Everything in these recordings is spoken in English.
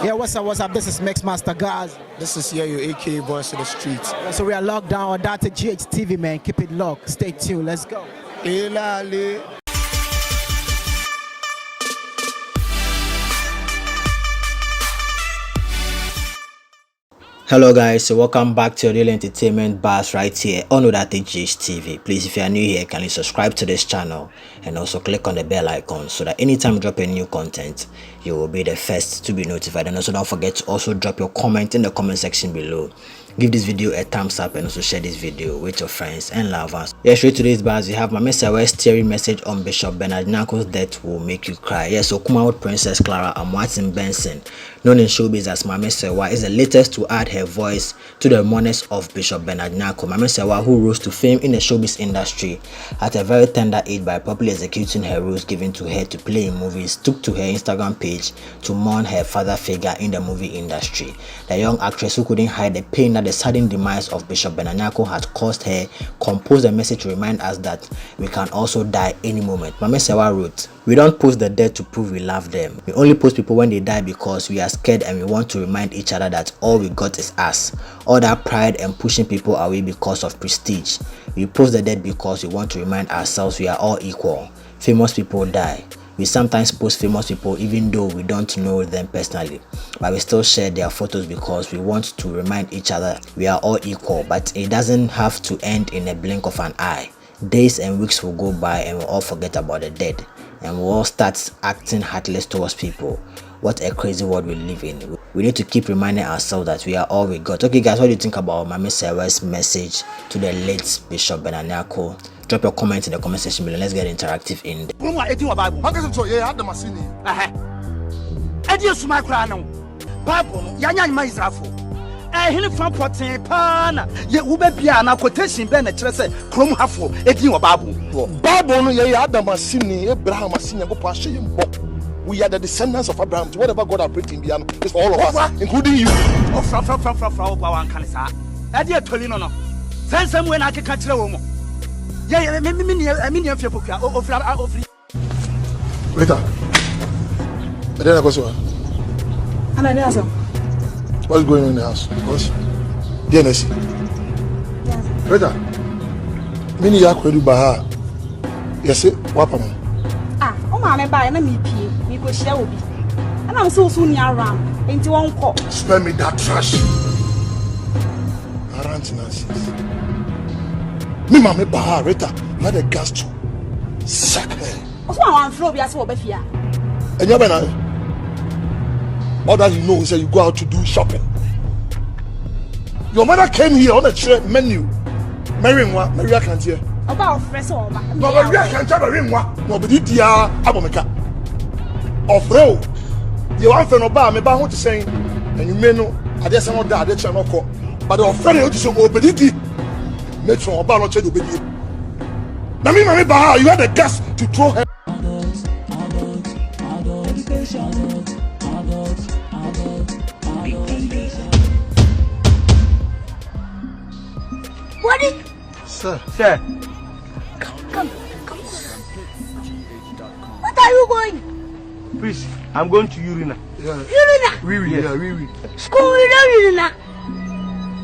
Yeah, what's up? This is Mixmaster Guys. This is your aka Voice of the Streets. So we are locked down on Data GHTV, man. Keep it locked. Stay tuned. Let's go. Hello guys, so welcome back to Real Entertainment Bars right here on Odate GHTV. Please, if you are new here, kindly subscribe to this channel and also click on the bell icon so that anytime we drop a new content, you will be the first to be notified. And also don't forget to also drop your comment in the comment section below. Give this video a thumbs up and also share this video with your friends and lovers. Yeah, straight to this bars, we have Mame Serwa's tearing message on Bishop Bernard Nyako's death will make you cry. Yes, so Kumawood Princess Clara Amwatin Benson, known in showbiz as Mame Serwa, is the latest to add her voice to the mourners of Bishop Bernard Nyako. Mame Serwa, who rose to fame in the showbiz industry at a very tender age by properly executing her roles given to her to play in movies, took to her Instagram page to mourn her father figure in the movie industry. The young actress, who couldn't hide the pain that the sudden demise of Bishop Bernard Nyako had caused her, composed a message to remind us that we can also die any moment. Mame Serwa wrote, "We don't post the dead to prove we love them. We only post people when they die because we are scared and we want to remind each other that all we got is us. All that pride and pushing people away because of prestige. We post the dead because we want to remind ourselves we are all equal. Famous people die. We sometimes post famous people even though we don't know them personally, but we still share their photos because we want to remind each other we are all equal, but it doesn't have to end in a blink of an eye. Days and weeks will go by and we'll all forget about the dead, and we'll all start acting heartless towards people. What a crazy world we live in. We need to keep reminding ourselves that we are all we got." Okay guys, what do you think about Mame Serwa's message to the late Bishop Bernard Nyako? Drop your comment in the comment section below. Let's get interactive in there. Hini fan potin pana ye ube bia na quotation be na kire se krom hafo edin wa Bible no ye Adam asini Abraham asini Yankopon ahye mbo. We are the descendants of Abraham. Whatever God has written in is for all of us, including you. Fra wan kan sa e de atoli no sensem we na akeka kire wo mo ye me afia pokua ofri Rita, Adena Koso. What's going on in the house? What's DNS? Yes. Rita, mini ya kwedu baha. Yes, wapa mo. O ma me ba na me pie, me go share obi. And I'm so soon near around. Enti won call. Spare me that trash. Around nonsense. Me mama baha Rita, not the gas to sack her. So I want flow bi ase obafia. Enya be na. All that you know is that you go out to do shopping. Your mother came here on a menu. Maria can't hear. About fresh or ma. No, Maria can't have a ring. No, but it ya abomeka. Of real. You want to know about me, but what you saying? And you may know, I just know that they shall not call. But the friend you to open it. Make sure about not to obey you. Now, me, you had the gas to throw her. What? Sir. Come. What are you going? please, I'm going to Urina. Yeah. Urina? Oui. School without Urina?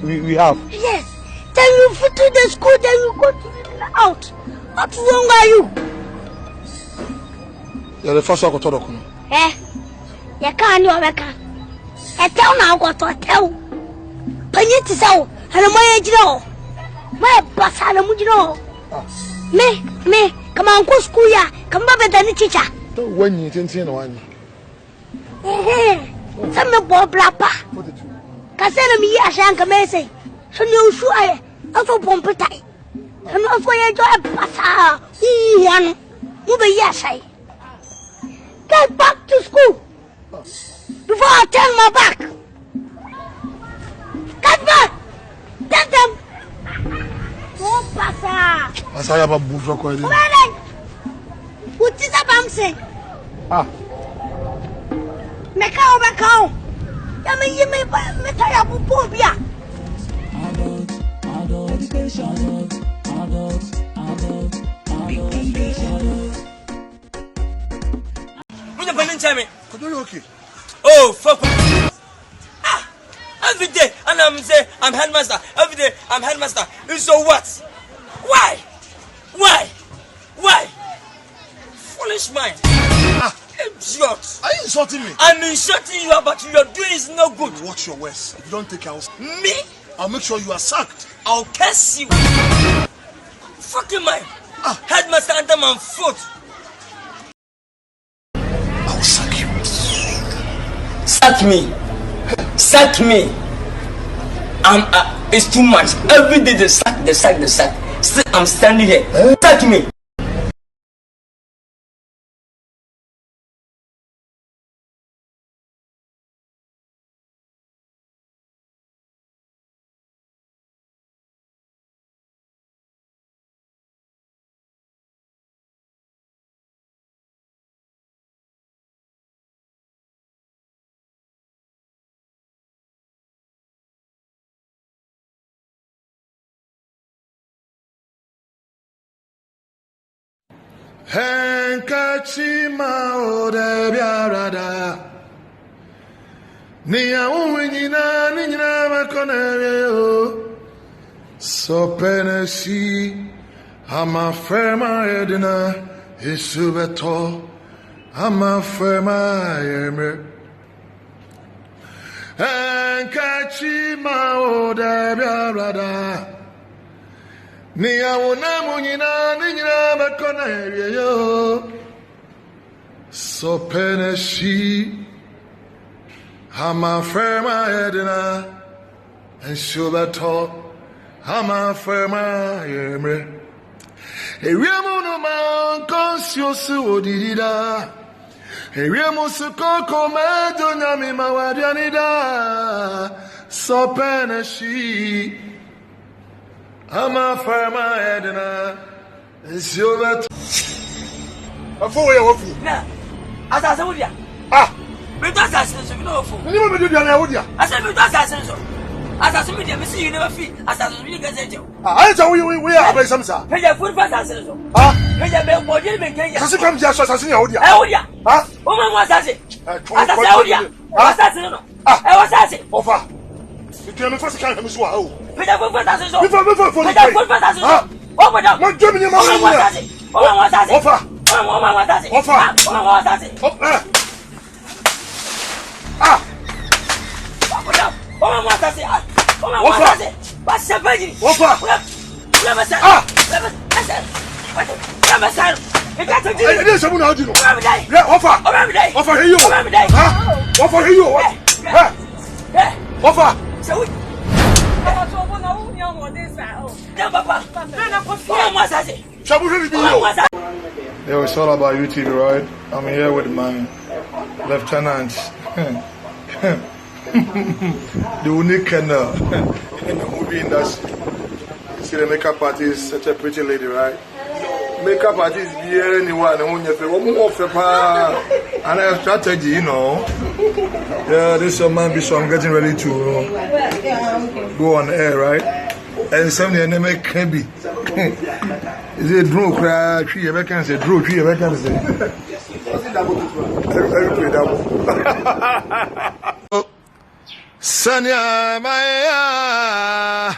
We have. Yes. Then you fit to the school, then you go to Urina out. What wrong are you? You're the first one to talk. You can't do it. I tell now what to tell. Penny to sell, and my age now. My boss and a mujino. Me, come on, go school ya. Come back with any teacher. Don't when you didn't see no one. Some boy blappa. Cassandra me, I shan't come and say. So you sure also pomp it. And also enjoy a passa. You be yes, I get back to school before I turn my back. Get back. Get them. Oh, passa. I say about buffalo coin. What is that I'm saying? Macau. I mean, you may tell you phobia. Tell me. Are you okay? Oh, fuck. Every day, and I'm saying I'm headmaster. Every day, I'm headmaster. And so what? Why? Foolish mind. Idiot. Are you insulting me? I'm insulting you, but you're doing is no good. Watch your words. If you don't take out Me? I'll make sure you are sacked. I'll curse you. Fucking mind. Headmaster under my foot. I will sack you. Sack me. It's too much. Every day the sack. Still, I'm standing here. Sack me. Henkachima odebiarada Niya uwinyina ninyina makonere So penesi Ama ferma edina Isubeto Ama ferma yeme Henkachima odebiarada Niya unamunyina ninyina makonere So peneshi Hama ferma edina And shubato Hama ferma yemre Eriamuno man consciously odidida Eriamusu koko medo nyami mawadianida So peneshi Hama ferma edina And shubato Before you open. Nah, as I said, we don't assassin, you know. You never do that. I said, we don't assassin. As I said, we see you never feel. As I said, we get it. I tell you, we are by some sir. Pay your food for assassin. Pay your bell for you. Does it come just assassin? Oh, yeah. Huh? Woman was assassin. As I said, assassin. I was assassin. Offer. You tell me first, can't miss what? Pay your food for assassin. Pay your food for assassin. Oh, but I'm German, your mother was assassin. Offer. Offer. Yo, it's all about UTV, right? I'm here with my lieutenant, the unique in the movie industry. See, the makeup artist, such a pretty lady, right? Makeup artist, here anyone, and a strategy, you know. Yeah, this is man, so I'm getting ready to go on air, right? And somebody name can be. Is it draw cry? Tree ever can say draw tree ever can say. Every double. Sanya Maya,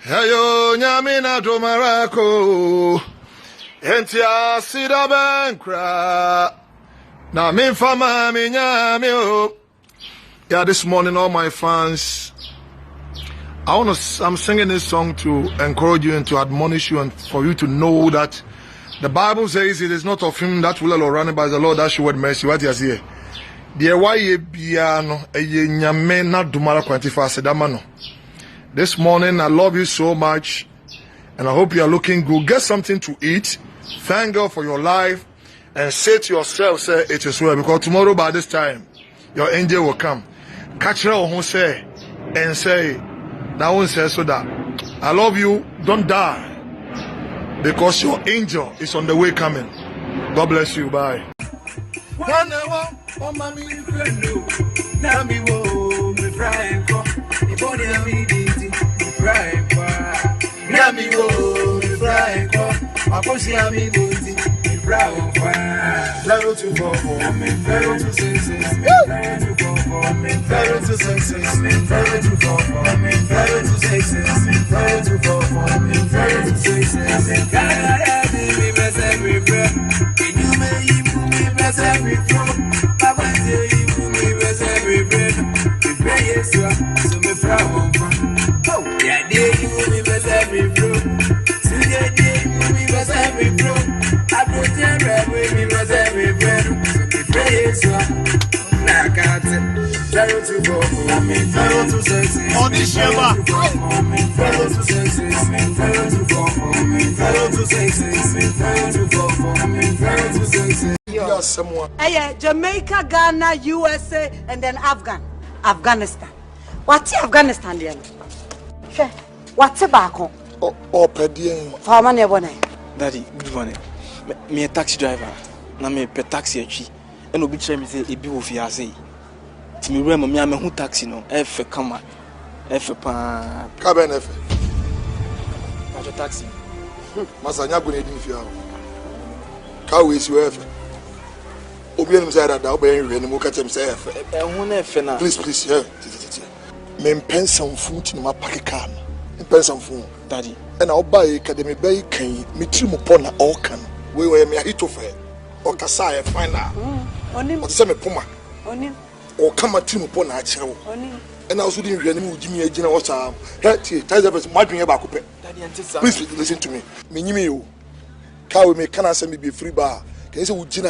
Hayo Nyamina do Marako, Entia Sida Bankra. Now, me fama me nyamio. Yeah, this morning, all my fans. I'm singing this song to encourage you and to admonish you and for you to know that the Bible says it is not of him that will or run by the Lord that showed mercy. What is here? This morning, I love you so much and I hope you are looking good. Get something to eat. Thank God for your life and say to yourself, say it is well, because tomorrow by this time, your angel will come. Catch her who say and say, that one says so that I love you, don't die, because your angel is on the way coming. God bless you. Bye. Jamaica, Ghana, USA, and then Afghanistan. What's Afghanistan then? What's a back home? Oh, Pedian. For money, Daddy, good morning. Me a taxi driver. Na me pe taxi achi. And obi try me say e bi wo fiase. Ti me rem me am hu taxi no. E fe kama. E fe pa. Ka ben e fe. Majo taxi. Masanya go na di fia. Ka we si we fe. Obi enim say that obi en we ni mo ka chem say e fe. E hu na e fe na. Please, yeah. Me mpensam fu ti ma park car. Mpensam fu. Daddy. And I'll buy academy bay can me trim upon all can. We were me a hit of her. Or Kasaya find out. Or semi puma. Or come a trim upon our child. And I was doing Jimmy a general time. Ties my dream about Coupe. Please listen to me. Me, you. Cow me can I send me be free bar. Can you say